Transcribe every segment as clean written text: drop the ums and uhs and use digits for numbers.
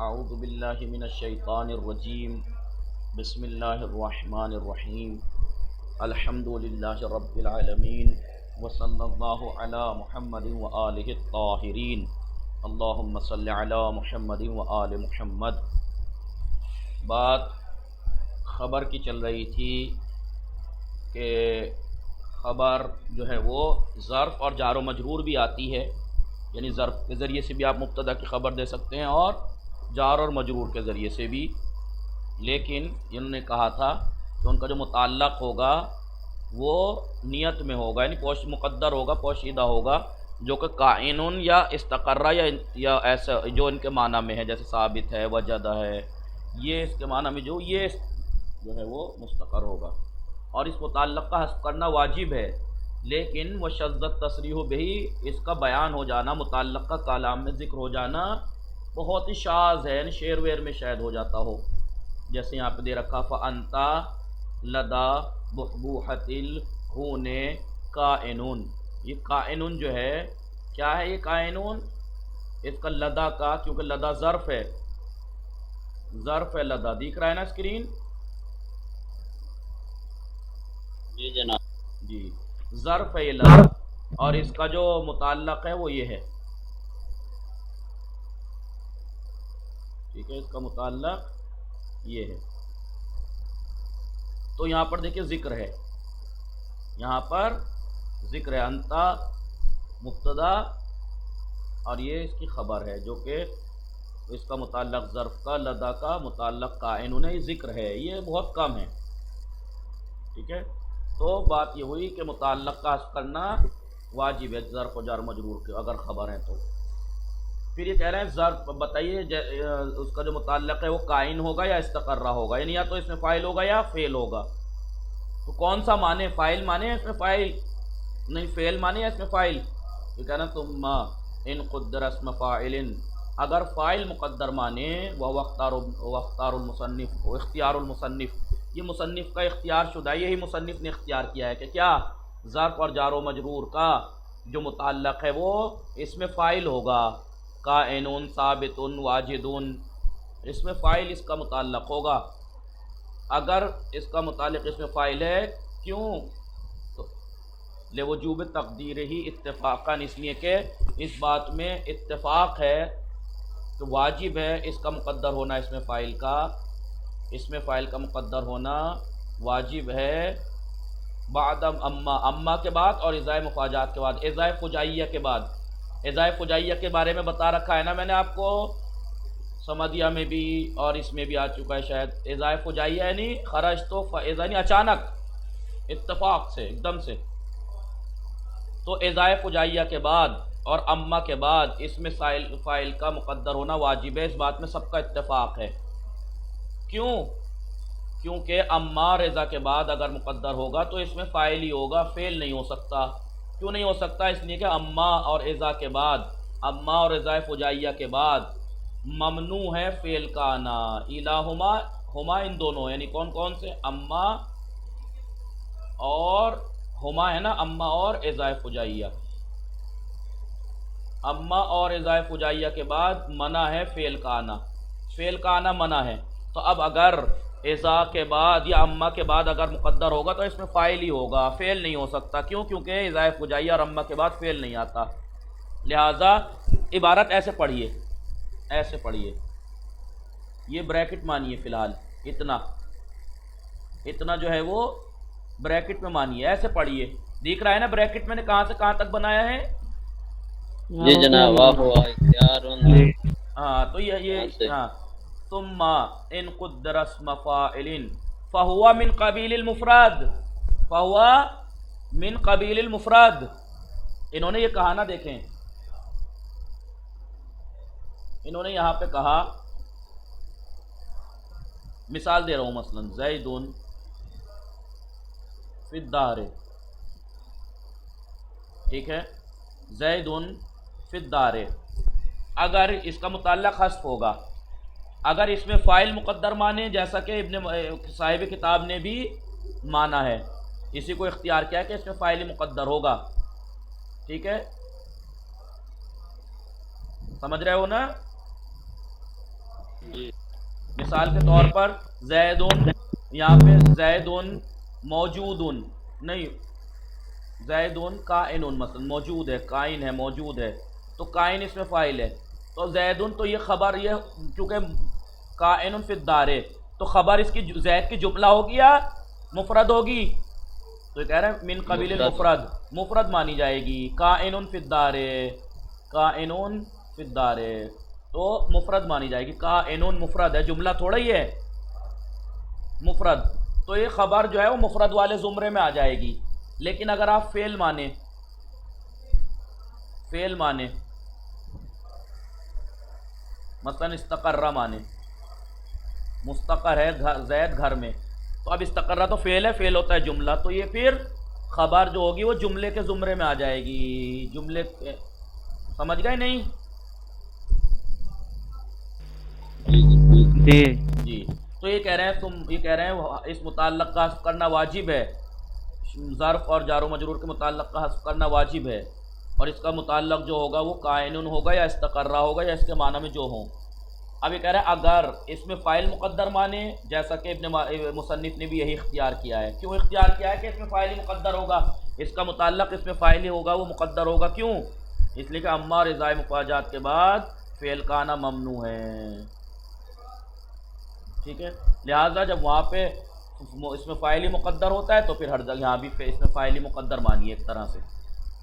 اعوذ باللہ من الشیطان الرجیم بسم اللہ الرحمن الرحیم الحمد للہ رب العالمین وصلی اللہ علی محمد وآلہ الطاہرین اللہم صلی علی محمد وآل محمد۔ بات خبر کی چل رہی تھی کہ خبر جو ہے وہ ظرف اور جار و مجرور بھی آتی ہے، یعنی ظرف کے ذریعے سے بھی آپ مبتدا کی خبر دے سکتے ہیں اور جار اور مجرور کے ذریعے سے بھی، لیکن انہوں نے کہا تھا کہ ان کا جو متعلق ہوگا وہ نیت میں ہوگا، یعنی مقدر ہوگا، پوشیدہ ہوگا، جو کہ کائنٌ یا استقرہ یا ایسا جو ان کے معنی میں ہے، جیسے ثابت ہے، وجدہ ہے، یہ اس کے معنی میں جو ہے وہ مستقر ہوگا، اور اس متعلق کا حذف کرنا واجب ہے، لیکن وشذت تصریح بہی، اس کا بیان ہو جانا، متعلق کا کلام میں ذکر ہو جانا بہت ہی شاذ ہے، یعنی شعر ویر میں شاید ہو جاتا ہو، جیسے یہاں پہ دے رکھا فَأَنْتَ لَدَا بُحْبُوحَةِ الْخُونِ کائنٌ، یہ کائنٌ جو ہے کیا ہے، یہ کائنٌ اس کا لدا کا، کیونکہ لدا ظرف ہے، ظرف ہے لدا، دیکھ رہا ہے نا اسکرین؟ جی جناب۔ جی ظرف ہے یہ لدا، اور اس کا جو متعلق ہے وہ یہ ہے، ٹھیک ہے، اس کا متعلق یہ ہے۔ تو یہاں پر دیکھیں ذکر ہے، یہاں پر ذکر ہے، انتا مبتدا اور یہ اس کی خبر ہے، جو کہ اس کا متعلق ظرف کا، لدا کا متعلق کائنٌ ہے، یہ ذکر ہے، یہ بہت کم ہے، ٹھیک ہے۔ تو بات یہ ہوئی کہ متعلق کا حذف کرنا واجب ہے ظرف و جار مجرور کے اگر خبر ہیں تو۔ پھر یہ کہہ رہے ہیں ظرف بتائیے اس کا جو متعلق ہے وہ کائن ہوگا یا استقرہ ہوگا، یعنی یا تو اس میں فاعل ہوگا یا فعل ہوگا، تو کون سا مانے، فاعل مانے یا اس میں فاعل، نہیں فعل مانے یا اس میں فاعل، یہ کہنا ثم ان قدر اسم فاعل، اگر فاعل مقدر مانے وہ اختیار المصنف، اختیار المصنف، یہ مصنف کا اختیار شدہ، یہی مصنف نے اختیار کیا ہے کہ کیا ظرف اور جار و مجرور کا جو متعلق ہے وہ اس میں فاعل ہوگا، کائنٌ ثابت واجد، اس میں فاعل اس کا متعلق ہوگا، اگر اس کا متعلق اس میں فاعل ہے، کیوں؟ تو لوجوب تقدیر ہی اتفاقاً، اس لیے کہ اس بات میں اتفاق ہے کہ واجب ہے اس کا مقدر ہونا، اس میں فاعل کا، اس میں فاعل کا مقدر ہونا واجب ہے، بعد اما کے بعد اور اضافہ مفاجات کے بعد، اضافہ فجائیہ کے بعد، اضافہ فجائیہ کے بارے میں بتا رکھا ہے نا میں نے آپ کو، سمدیہ میں بھی اور اس میں بھی آ چکا ہے شاید، اضافہ فجائیہ یعنی خرج تو یعنی اچانک، اتفاق سے، ایک دم سے، تو اضافہ فجائیہ کے بعد اور اما کے بعد اس میں فاعل کا مقدر ہونا واجب ہے، اس بات میں سب کا اتفاق ہے، کیوں؟ کیونکہ اما رضا کے بعد اگر مقدر ہوگا تو اس میں فاعل ہی ہوگا، فعل نہیں ہو سکتا، کیوں نہیں ہو سکتا؟ اس لیے کہ اما اور اذا کے بعد، اما اور اضافہ فجائیہ کے بعد ممنوع ہے فعل کا آنا، الہما، ہما ان دونوں، یعنی کون کون سے، اما اور ہما ہے نا، اما اور اضافہ فجائیہ، اما اور اضافہ فجائیہ کے بعد منع ہے فعل کا آنا، فعل کا آنا منع ہے، تو اب اگر اذا کے بعد یا اما کے بعد اگر مقدر ہوگا تو اس میں فاعل ہی ہوگا، فعل نہیں ہو سکتا، کیوں؟ کیونکہ اضافہ فجائیہ اور اما کے بعد فعل نہیں آتا، لہٰذا عبارت ایسے پڑھیے، ایسے پڑھیے، یہ بریکٹ مانیے فی الحال، اتنا جو ہے وہ بریکٹ میں مانیے، ایسے پڑھیے، دیکھ رہا ہے نا بریکٹ میں نے کہاں سے کہاں تک بنایا ہے؟ جی جناب، واہ ہوا اختیار، ہاں تو یہ ہاں، ثم ان قدر اسم فاعل فهو من قبیل المفرد، فهو من قبیل المفرد، انہوں نے یہ کہا نا، دیکھیں انہوں نے یہاں پہ کہا، مثال دے رہا ہوں، مثلا زید فی الدار، ٹھیک ہے، زید فی الدار، اگر اس کا متعلق حذف ہوگا، اگر اس میں فاعل مقدر مانے، جیسا کہ ابن صاحب کتاب نے بھی مانا ہے، اسی کو اختیار کیا کہ اس میں فاعل مقدر ہوگا، ٹھیک ہے، سمجھ رہے ہو نا؟ جی مثال کے طور پر زیدن، یہاں پہ زیدن موجودن نہیں، زیدن کائنن مثلا موجود ہے، کائن ہے، موجود ہے، تو کائن اس میں فاعل ہے، تو زیدن تو یہ خبر، یہ چونکہ کائن فی الدار، تو خبر اس کی زید کی جملہ ہوگی یا مفرد ہوگی؟ تو یہ کہہ رہے ہیں من قبیل المفرد، مفرد مانی جائے گی، کائن فی الدار، کائن فی الدار، تو مفرد مانی جائے گی، کائن مفرد ہے، جملہ تھوڑا ہی ہے، مفرد، تو یہ خبر جو ہے وہ مفرد والے زمرے میں آ جائے گی۔ لیکن اگر آپ فعل مانے، فعل مانے مثلا استقرہ مانے، مستقر ہے زید گھر میں، تو اب استقرہ تو فعل ہے، فعل ہوتا ہے جملہ، تو یہ پھر خبر جو ہوگی وہ جملے کے زمرے میں آ جائے گی، جملے سمجھ گئے نہیں؟ جی جی، تو یہ کہہ رہے ہیں یہ کہہ رہے ہیں اس متعلق کا حذف کرنا واجب ہے، ظرف اور جار و مجرور کے متعلق کا حذف کرنا واجب ہے، اور اس کا متعلق جو ہوگا وہ کائنن ہوگا یا استقرہ ہوگا یا اس کے معنی میں جو ہوں۔ اب یہ کہہ رہے ہیں اگر اس میں فاعل مقدر مانے، جیسا کہ ابن مصنف نے بھی یہی اختیار کیا ہے، کیوں اختیار کیا ہے کہ اس میں فاعل مقدر ہوگا، اس کا متعلق اس میں فاعل ہی ہوگا، وہ مقدر ہوگا، کیوں؟ اس لیے کہ اما رضائے مفاجات کے بعد فعل کا آنا ممنوع ہے، ٹھیک ہے، لہٰذا جب وہاں پہ اس میں فاعل ہی مقدر ہوتا ہے تو پھر ہر جگہ یہاں بھی اس میں فاعل ہی مقدر مانیے ایک طرح سے،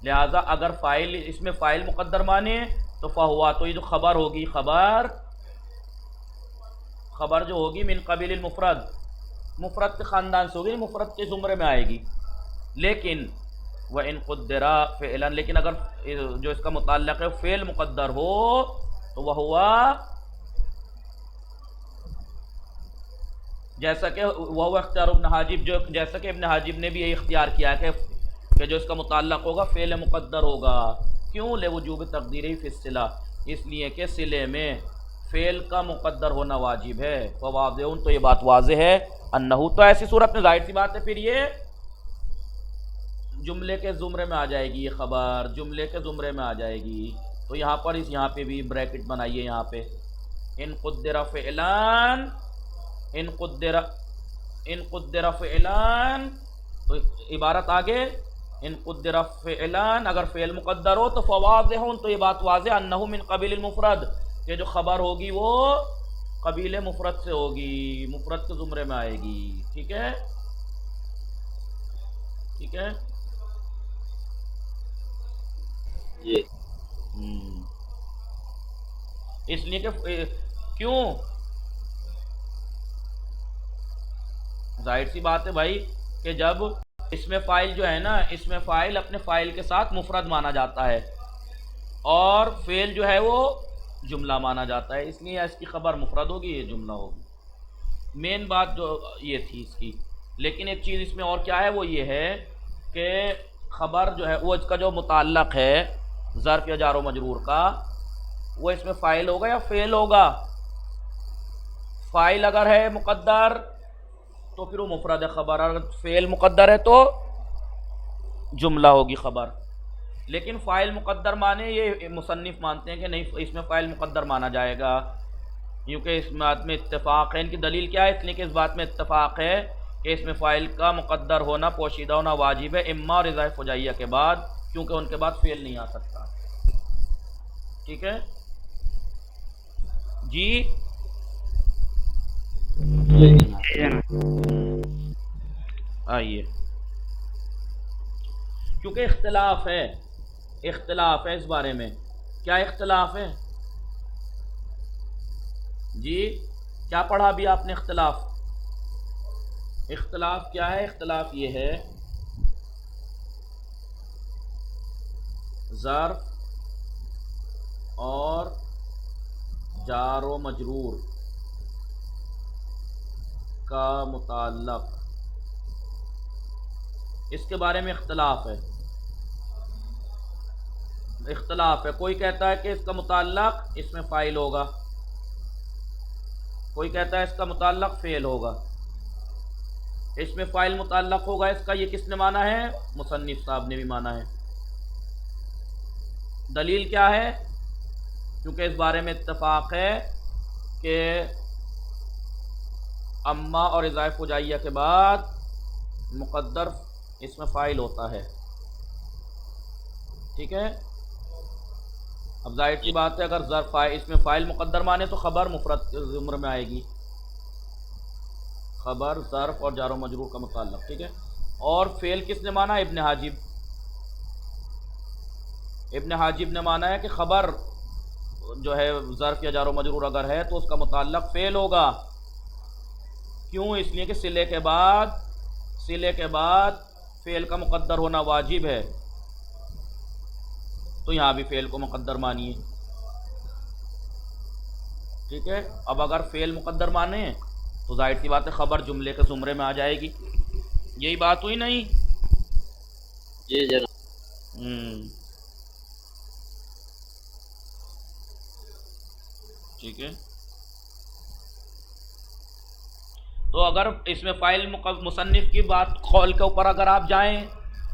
لہٰذا اگر فاعل اس میں فاعل مقدر مانے تو فہوا، تو یہ جو خبر ہوگی، خبر جو ہوگی من قبیل المفرد، مفرد کے خاندان سے ہوگی، مفرد کے زمرے میں آئے گی، لیکن وَإِن قُدِّرَ فِعْلًا، لیکن اگر جو اس کا متعلق ہے فعل مقدر ہو تو وہ ہوا جیسا کہ وہ اختیار ابن حاجب، جو جیسا کہ ابن حاجب نے بھی یہ اختیار کیا ہے کہ جو اس کا متعلق ہوگا فعل مقدر ہوگا، کیوں؟ لوجوب تقدیرہ فی الصلہ، اس لیے کہ صلے میں فعل کا مقدر ہونا واجب ہے، فواضح، تو یہ بات واضح ہے، انہو، تو ایسی صورت میں ظاہر سی بات ہے پھر یہ جملے کے زمرے میں آ جائے گی، یہ خبر جملے کے زمرے میں آ جائے گی، تو یہاں پر یہاں پہ بھی بریکٹ بنائیے، یہاں پہ ان قدر فعلان، ان قدر فعلان، تو عبارت آگے ان قدر فعلان، اگر فعل مقدر ہو تو فواضح، تو یہ بات واضح، انہو من قبیل المفرد، کہ جو خبر ہوگی وہ قبیل مفرد سے ہوگی، مفرد کے زمرے میں آئے گی، ٹھیک ہے، ٹھیک ہے، جی اس لیے کہ کیوں؟ ظاہر سی بات ہے بھائی کہ جب اس میں فاعل جو ہے نا، اس میں فاعل اپنے فاعل کے ساتھ مفرد مانا جاتا ہے اور فعل جو ہے وہ جملہ مانا جاتا ہے، اس لیے اس کی خبر مفرد ہوگی، یہ جملہ ہوگی، مین بات جو یہ تھی اس کی۔ لیکن ایک چیز اس میں اور کیا ہے، وہ یہ ہے کہ خبر جو ہے وہ اس کا جو متعلق ہے ظرف یا جار و مجرور کا، وہ اس میں فاعل ہوگا یا فعل ہوگا؟ فاعل اگر ہے مقدر تو پھر وہ مفرد ہے خبر، اگر فعل مقدر ہے تو جملہ ہوگی خبر، لیکن فاعل مقدر مانے یہ مصنف مانتے ہیں کہ نہیں، اس میں فاعل مقدر مانا جائے گا، کیونکہ اس بات میں اتفاق ہے، ان کی دلیل کیا ہے؟ اس لیے کہ اس بات میں اتفاق ہے کہ اس میں فاعل کا مقدر ہونا، پوشیدہ ہونا واجب ہے، اما رضا فجائیہ کے بعد، کیونکہ ان کے بعد فعل نہیں آ سکتا، ٹھیک ہے جی، آئیے، کیونکہ اختلاف ہے اس بارے میں، کیا اختلاف ہے جی؟ کیا پڑھا ابھی آپ نے؟ اختلاف کیا ہے؟ اختلاف یہ ہے ظرف اور جار و مجرور کا متعلق، اس کے بارے میں اختلاف ہے، کوئی کہتا ہے کہ اس کا متعلق اس میں فاعل ہوگا، کوئی کہتا ہے اس کا متعلق فعل ہوگا، اس میں فاعل متعلق ہوگا، اس کا یہ کس نے مانا ہے؟ مصنف صاحب نے بھی مانا ہے، دلیل کیا ہے؟ کیونکہ اس بارے میں اتفاق ہے کہ اما اور اضافہ فجائیہ کے بعد مقدر اس میں فاعل ہوتا ہے، ٹھیک ہے۔ اب ظاہر سی بات ہے اگر ظرف اس میں فاعل مقدر مانے تو خبر مفرد کے زمرے میں آئے گی، خبر ظرف اور جار و مجرور کا متعلق، ٹھیک ہے۔ اور فعل کس نے مانا؟ ابن حاجب، ابن حاجب نے مانا ہے کہ خبر جو ہے ظرف یا جار و مجرور اگر ہے تو اس کا متعلق فعل ہوگا، کیوں؟ اس لیے کہ صلے کے بعد فعل کا مقدر ہونا واجب ہے، تو یہاں بھی فعل کو مقدر مانیے، ٹھیک ہے۔ اب اگر فعل مقدر مانے تو ظاہر سی بات ہے خبر جملے کے زمرے میں آ جائے گی، یہی بات ہوئی نہیں؟ جی جناب۔ ٹھیک ہے، تو اگر اس میں فاعل مصنف کی بات قول کے اوپر اگر آپ جائیں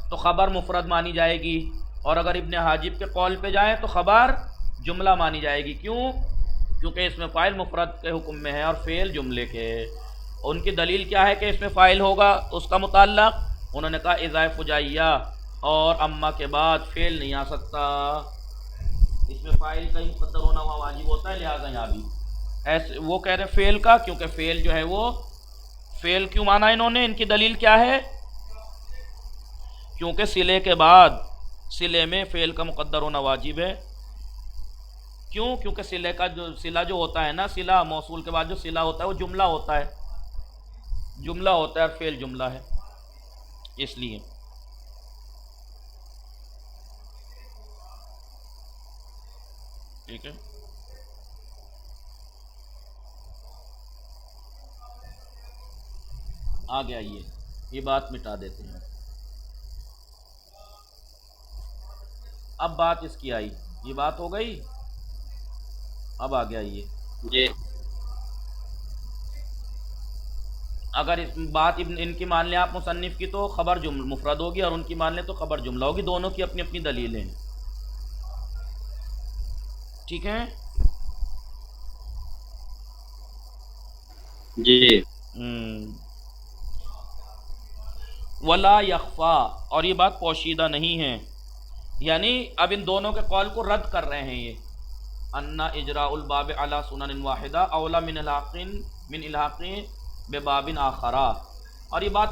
تو خبر مفرد مانی جائے گی، اور اگر ابن حاجب کے قول پہ جائیں تو خبر جملہ مانی جائے گی، کیوں؟ کیونکہ اس میں فاعل مفرد کے حکم میں ہے اور فعل جملے کے۔ ان کی دلیل کیا ہے کہ اس میں فاعل ہوگا اس کا متعلق؟ انہوں نے کہا اضافہ فجائیہ اور اما کے بعد فعل نہیں آ سکتا، اس میں فاعل کا ہی مقدر ہونا وہاں واجب ہوتا ہے، لہٰذا یہاں بھی ایسے وہ کہہ رہے فعل کا، کیونکہ فعل جو ہے وہ فعل کیوں مانا انہوں نے؟ ان کی دلیل کیا ہے؟ کیونکہ صلے کے بعد صلے میں فعل کا مقدر ہونا واجب ہے، کیوں؟ کیونکہ صلے کا جو صلہ جو ہوتا ہے نا، صلہ موصول کے بعد جو صلہ ہوتا ہے وہ جملہ ہوتا ہے اور فعل جملہ ہے، اس لیے ٹھیک ہے۔ آگے آئیے، یہ بات مٹا دیتے ہیں، اب بات اس کی آئی، یہ بات ہو گئی، اب آگے آئیے۔ جی اگر اس بات ان کی مان لیں آپ مصنف کی تو خبر مفرد ہوگی، اور ان کی مان لیں تو خبر جملہ ہوگی، دونوں کی اپنی اپنی دلیلیں، ٹھیک ہے۔ جی ولا یخفا، اور یہ بات پوشیدہ نہیں ہے، یعنی اب ان دونوں کے قول کو رد کر رہے ہیں یہ، ان اجراء الباب علی سنن واحدہ اولا من الحاق بباب آخرہ، اور یہ بات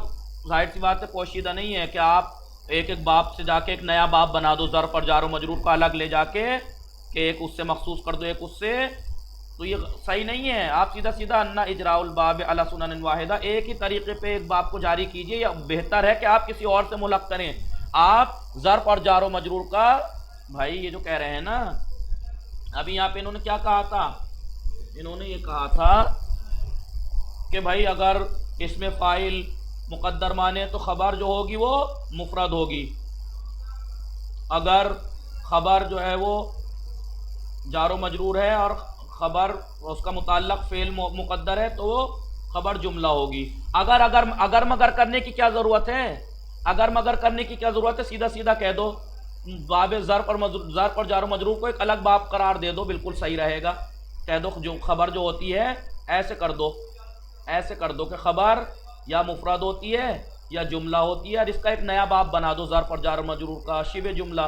ظاہر سی بات ہے پوشیدہ نہیں ہے کہ آپ ایک ایک باب سے جا کے ایک نیا باب بنا دو، ظرف اور جار و مجرور کا الگ لے جا کے کہ ایک اس سے مخصوص کر دو ایک اس سے، تو یہ صحیح نہیں ہے۔ آپ سیدھا سیدھا ان اجراء الباب علی سنن واحدہ، ایک ہی طریقے پہ ایک باب کو جاری کیجئے، یا بہتر ہے کہ آپ کسی اور سے ملحق کریں۔ آپ ظرف اور جار و مجرور کا، بھائی یہ جو کہہ رہے ہیں نا، ابھی یہاں پہ انہوں نے کیا کہا تھا؟ انہوں نے یہ کہا تھا کہ بھائی اگر اس میں فاعل مقدر مانے تو خبر جو ہوگی وہ مفرد ہوگی، اگر خبر جو ہے وہ جار و مجرور ہے اور خبر اس کا متعلق فعل مقدر ہے تو وہ خبر جملہ ہوگی۔ اگر مگر کرنے کی کیا ضرورت ہے؟ اگر مگر کرنے کی کیا ضرورت ہے؟ سیدھا سیدھا کہہ دو، باب ظرف اور جار و مجرور کو ایک الگ باب قرار دے دو، بالکل صحیح رہے گا۔ کہہ دو جو خبر جو ہوتی ہے ایسے کر دو کہ خبر یا مفرد ہوتی ہے یا جملہ ہوتی ہے، اور اس کا ایک نیا باب بنا دو ظرف اور جار و مجرور کا، شبہ جملہ،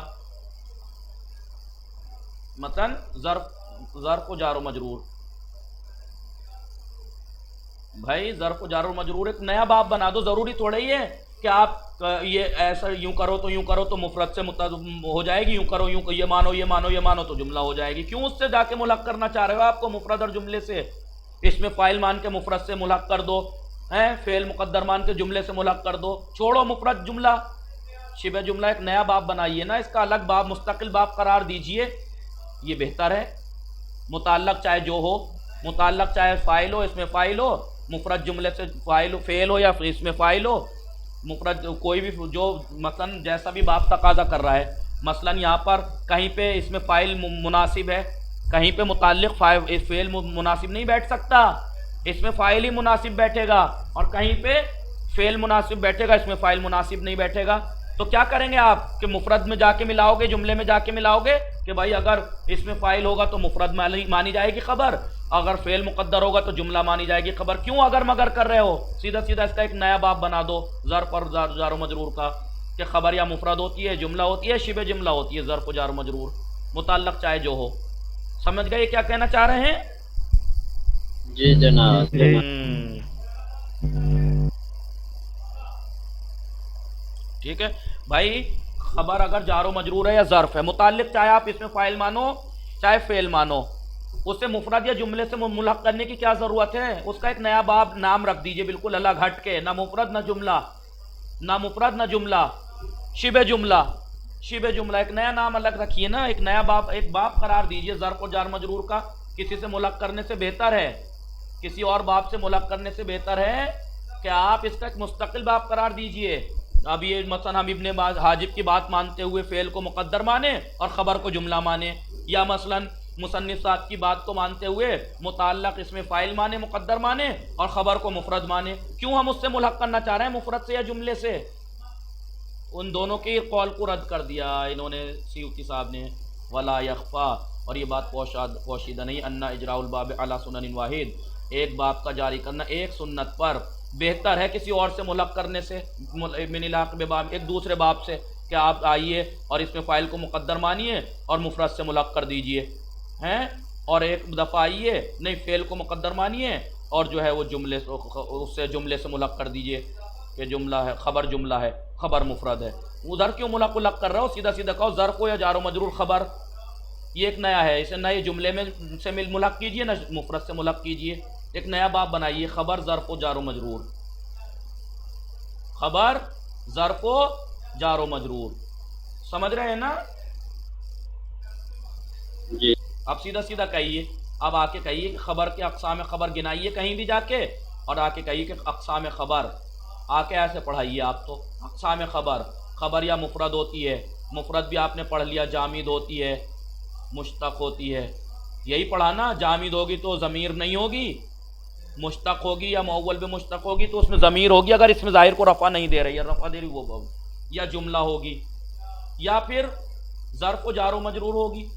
مثلا ظرف و جار و مجرور، بھائی ظرف و جار و مجرور ایک نیا باب بنا دو، ضروری تھوڑا ہی ہے کہ آپ یہ ایسا یوں کرو تو مفرد سے ہو جائے گی، یوں کرو یہ مانو تو جملہ ہو جائے گی، کیوں اس سے جا کے ملحق کرنا چاہ رہے ہو؟ آپ کو مفرد اور جملے سے، اس میں فاعل مان کے مفرد سے ملحق کر دو، فعل مقدر مان کے جملے سے ملحق کر دو، چھوڑو مفرد جملہ، شبہ جملہ ایک نیا باب بنائیے نا، اس کا الگ باب مستقل باب قرار دیجئے، یہ بہتر ہے۔ متعلق چاہے جو ہو، متعلق چاہے فاعل ہو، اس میں فاعل ہو، مفرد جملے سے فعل ہو یا اس میں فاعل ہو، مفرد کوئی بھی جو مثلا جیسا بھی باب تقاضا کر رہا ہے، مثلا یہاں پر کہیں پہ اس میں فاعل مناسب ہے، کہیں پہ متعلق فعل مناسب نہیں بیٹھ سکتا، اس میں فاعل ہی مناسب بیٹھے گا، اور کہیں پہ فعل مناسب بیٹھے گا، اس میں فاعل مناسب نہیں بیٹھے گا، تو کیا کریں گے آپ کہ مفرد میں جا کے ملاؤ گے، جملے میں جا کے ملاؤ گے کہ بھائی اگر اس میں فاعل ہوگا تو مفرد مانی جائے گی خبر، اگر فعل مقدر ہوگا تو جملہ مانی جائے گی خبر. کیوں اگر مگر کر رہے ہو؟ سیدھا سیدھا اس کا ایک نیا باب بنا دو ظرف اور جار و مجرور کا، کہ خبر یا مفرد ہوتی ہے، جملہ ہوتی ہے، شبہ جملہ ہوتی ہے، ظرف و جار و مجرور، متعلق چاہے جو ہو. سمجھ گئے کیا کہنا چاہ رہے ہیں؟ جی جناب. ٹھیک ہے بھائی. خبر اگر جار و مجرور ہے یا ظرف ہے، متعلق چاہے آپ اس میں فاعل مانو چاہے فعل مانو، اسے مفرد یا جملے سے ملحق کرنے کی کیا ضرورت ہے؟ اس کا ایک نیا باب نام رکھ دیجئے بالکل الگ ہٹ کے، نہ مفرد نہ جملہ، نہ مفرد نہ جملہ، شبہ جملہ. شبہ جملہ ایک نیا نام الگ رکھیے نا، ایک نیا باب، ایک باب قرار دیجئے ظرف و جار مجرور کا. کسی سے ملحق کرنے سے بہتر ہے، کسی اور باب سے ملحق کرنے سے بہتر ہے کہ آپ اس کا ایک مستقل باب قرار دیجئے. اب یہ مثلا ہم ابن حاجب کی بات مانتے ہوئے فعل کو مقدر مانے اور خبر کو جملہ مانے، یا مثلا مصنف صاحب کی بات کو مانتے ہوئے متعلق اس میں فاعل مانے، مقدر مانے اور خبر کو مفرد مانے. کیوں ہم اس سے ملحق کرنا چاہ رہے ہیں، مفرد سے یا جملے سے؟ ان دونوں کے قول کو رد کر دیا انہوں نے، سیوطی صاحب نے. ولا یخفا، اور یہ بات پوشیدہ نہیں، ان اجراء الباب علی سنن واحد، ایک باب کا جاری کرنا ایک سنت پر بہتر ہے کسی اور سے ملحق کرنے سے، من العقب باب، ایک دوسرے باب سے، کہ آپ آئیے اور اس میں فاعل کو مقدر مانیے اور مفرد سے ملحق کر دیجئے ہیں، اور ایک دفعہ آئیے نہیں فعل کو مقدر مانیے اور جو ہے وہ جملے اس سے جملے سے ملحق کر دیجئے کہ جملہ ہے، خبر جملہ ہے، خبر مفرد ہے. ادھر کیوں ملحق کر رہا ہو؟ سیدھا سیدھا کہو ظرف ہو یا جار و مجرور خبر، یہ ایک نیا ہے، اسے نئے جملے میں سے ملحق کیجئے، نہ مفرد سے ملحق کیجئے. ایک نیا باب بنائیے، خبر ظرف و جار و مجرور، خبر ظرف و جار و مجرور. سمجھ رہے ہیں نا؟ جی. اب سیدھا سیدھا کہیے، اب آ کے کہیے کہ خبر کے اقسام خبر گنائیے کہیں بھی جا کے، اور آ کے کہیے کہ اقسام خبر، آ کے ایسے پڑھائیے آپ تو. اقسام خبر، خبر یا مفرد ہوتی ہے، مفرد بھی آپ نے پڑھ لیا، جامد ہوتی ہے، مشتق ہوتی ہے، یہی پڑھا نا. جامد ہوگی تو ضمیر نہیں ہوگی، مشتق ہوگی یا مؤول بھی مشتق ہوگی تو اس میں ضمیر ہوگی اگر اس میں ظاہر کو رفع نہیں دے رہی ہے، رفع دے رہی وہ، یا جملہ ہوگی، یا پھر ظرف و جار و مجرور ہوگی،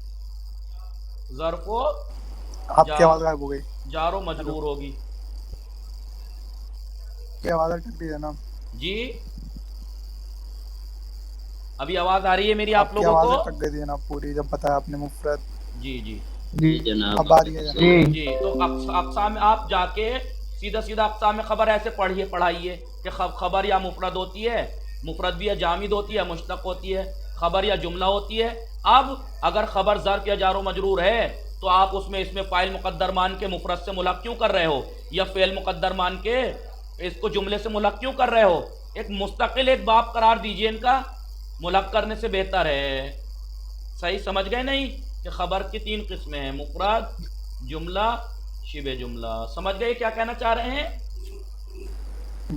ظرف و آپ کی آواز غائب ہو گئی، جار و مجرور ہوگی. کی آواز اٹک رہی ہے نا جی ابھی آواز آ رہی ہے میری آپ کی لوگوں آواز کو؟ اٹک گئی تھی نا پوری جب بتایا آپ نے مفرد. جی جی جی جناب. اب آ رہی ہے جی. تو اقسام آپ جا کے سیدھا سیدھا اقسام خبر ایسے پڑھائیے کہ خبر یا مفرد ہوتی ہے، مفرد بھی یا جامد ہوتی ہے، مشتق ہوتی ہے، خبر یا جملہ ہوتی ہے. اب اگر خبر ظرف یا جار و مجرور ہے تو آپ اس میں فاعل مقدر مان کے مفرد سے ملحق کیوں کر رہے ہو، یا فعل مقدر مان کے اس کو جملے سے ملحق کیوں کر رہے ہو؟ ایک مستقل ایک باب قرار دیجئے، ان کا ملحق کرنے سے بہتر ہے. صحیح سمجھ گئے نہیں کہ خبر کی 3 قسمیں ہیں، مفرد، جملہ، شبہ جملہ. سمجھ گئے کیا کہنا چاہ رہے ہیں؟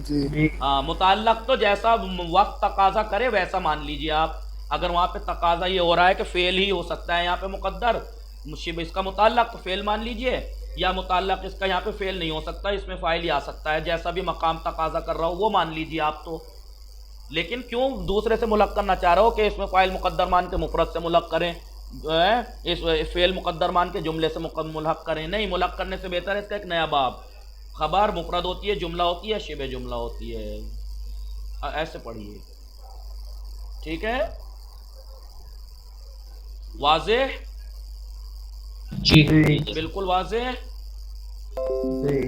جی. ہاں. متعلق تو جیسا وقت تقاضا کرے ویسا مان لیجئے آپ. اگر وہاں پہ تقاضا یہ ہو رہا ہے کہ فعل ہی ہو سکتا ہے یہاں پہ مقدر، شبہ اس کا متعلق تو فعل مان لیجئے، یا متعلق اس کا یہاں پہ فعل نہیں ہو سکتا، اس میں فاعل ہی آ سکتا ہے، جیسا بھی مقام تقاضا کر رہا ہو وہ مان لیجئے آپ تو. لیکن کیوں دوسرے سے ملحق کرنا چاہ رہے ہو کہ اس میں فاعل مقدر مان کے مفرد سے ملحق کریں، اس فعل مقدر مان کے جملے سے ملحق کریں؟ نہیں، ملحق کرنے سے بہتر ہے اس کا ایک نیا باب، خبر مفرد ہوتی ہے، جملہ ہوتی ہے، شبہ جملہ ہوتی ہے. ایسے پڑھیے، ٹھیک ہے؟ واضح؟ جی بالکل واضح. جی.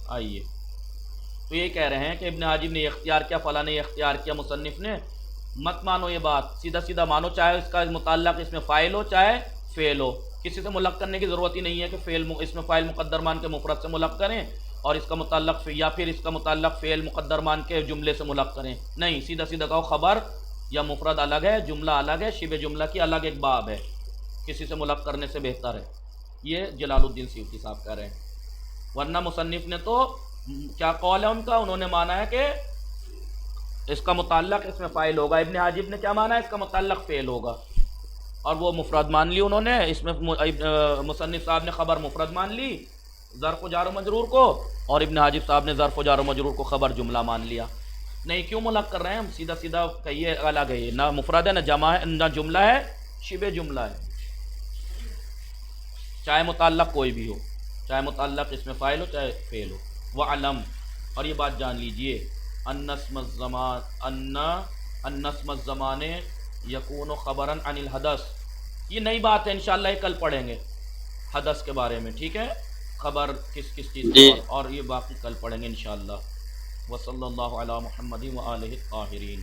آئیے. تو یہ کہہ رہے ہیں کہ ابن حاجب نے اختیار کیا، فلاں نے اختیار کیا، مصنف نے. مت مانو یہ بات، سیدھا سیدھا مانو، چاہے اس کا متعلق اس میں فاعل ہو چاہے فعل ہو، کسی سے ملحق کرنے کی ضرورت ہی نہیں ہے کہ فعل اس میں فاعل مقدر مان کے مفرد سے ملحق کریں اور اس کا متعلق یا پھر اس کا متعلق فعل مقدر مان کے جملے سے ملحق کریں. نہیں، سیدھا سیدھا کہو خبر یا مفرد الگ ہے، جملہ الگ ہے، شبہ جملہ کی الگ ایک باب ہے، کسی سے ملحق کرنے سے بہتر ہے. یہ جلال الدین سیوطی صاحب کہہ رہے ہیں. ورنہ مصنف نے تو کیا قول ہے ان کا، انہوں نے مانا ہے کہ اس کا متعلق اس میں فاعل ہوگا. ابن حاجب نے کیا مانا ہے، اس کا متعلق فعل ہوگا، اور وہ مفرد مان لی انہوں نے. اس میں مصنف صاحب نے خبر مفرد مان لی ظرف و جار و مجرور کو، اور ابن حاجب صاحب نے ظرف و جار و مجرور کو خبر جملہ مان لیا. نہیں، کیوں ملحق کر رہے ہیں ہم؟ سیدھا سیدھا کہیے الگ ہے، نہ مفرد ہے، نہ جمع ہے، نہ جملہ ہے، شبہ جملہ ہے، چاہے متعلق کوئی بھی ہو. چاہے متعلق اس میں فاعل ہو چاہے فعل ہو. وعلم، اور یہ بات جان لیجئے، ان اسم الزمان یکون خبرا عن الحدث، یہ نئی بات ہے انشاءاللہ، یہ کل پڑھیں گے حدث کے بارے میں، ٹھیک ہے، خبر کس کس چیز جی. کی، اور یہ باقی کل پڑھیں گے انشاءاللہ. وصلی اللہ علی محمد وآلہ الطاہرین.